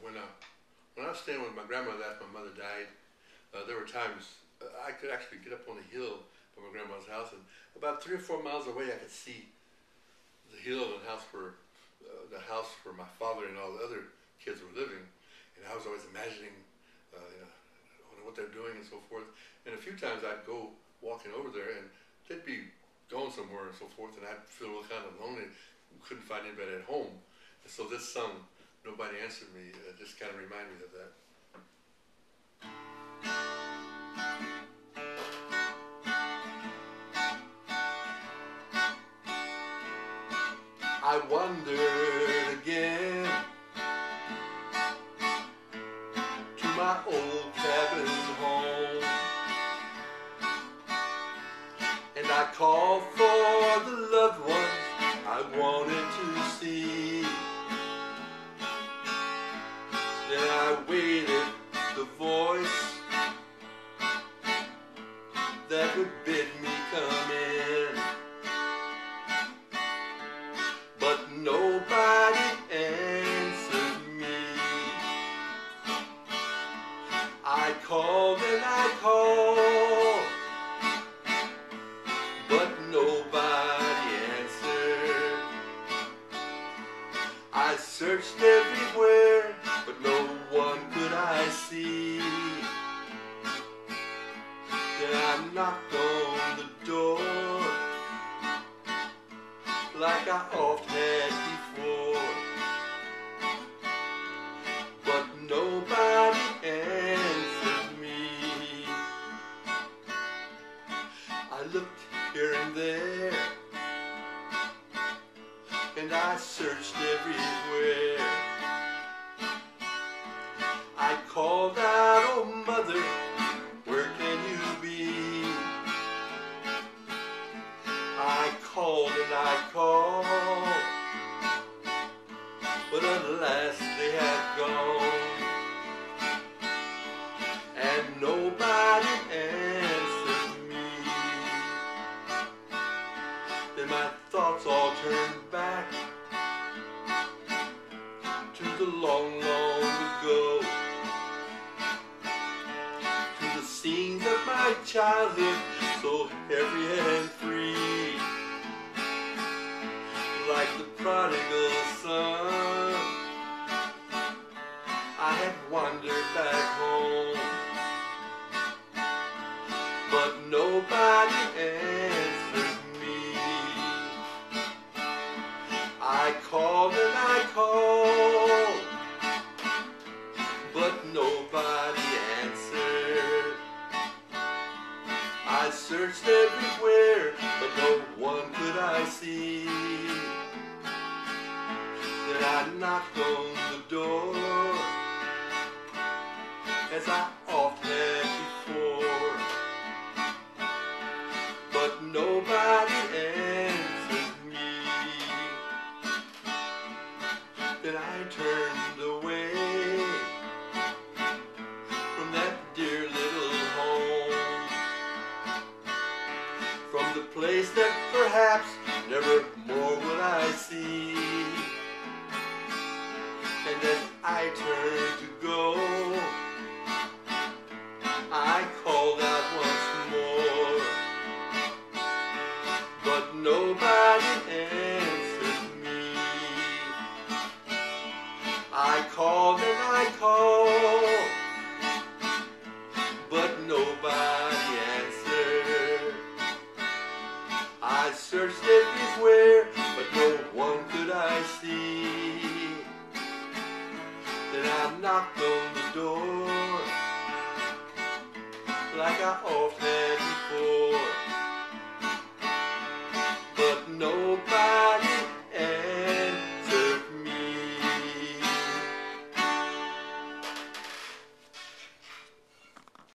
when I was staying with my grandmother after my mother died, there were times I could actually get up on a hill by my grandma's house, and about 3 or 4 miles away I could see the hill and the house where my father and all the other kids were living. And I was always imagining, what they're doing and so forth. And a few times I'd go walking over there, and they'd be going somewhere and so forth, and I'd feel kind of lonely, couldn't find anybody at home. And so this song, "Nobody Answered Me," just kind of reminded me of that. I wandered again to my old cabin home, and I called for the loved ones I wanted to see. Then I waited the voice that would bid me come in, but nobody answered me. I called and I called, but nobody answered. I searched everywhere, but no one could I see. Then I knocked on the door like I oft had before, but nobody answered me. I looked here and there, and I searched everywhere. I called out, "Oh mother, where can you be?" I called and I called, but alas they had gone, and nobody answered me. Then my thoughts all turned back to the long, long ago, to the scenes of my childhood, so heavy and free. Like the prodigal son, I had wandered back home, but nobody answered me. I called and I called, but nobody answered. I searched everywhere, but no one could I see. Then I knocked on the door, as I oft had before, but nobody answered me. Then I turned away from that dear little home, from the place that perhaps never more will I see. And as I turned to go, I called out once more, but nobody answered me. I called and I called, but nobody answered. I searched everywhere, but no one could I see. Then I knocked on the door like I oft had before,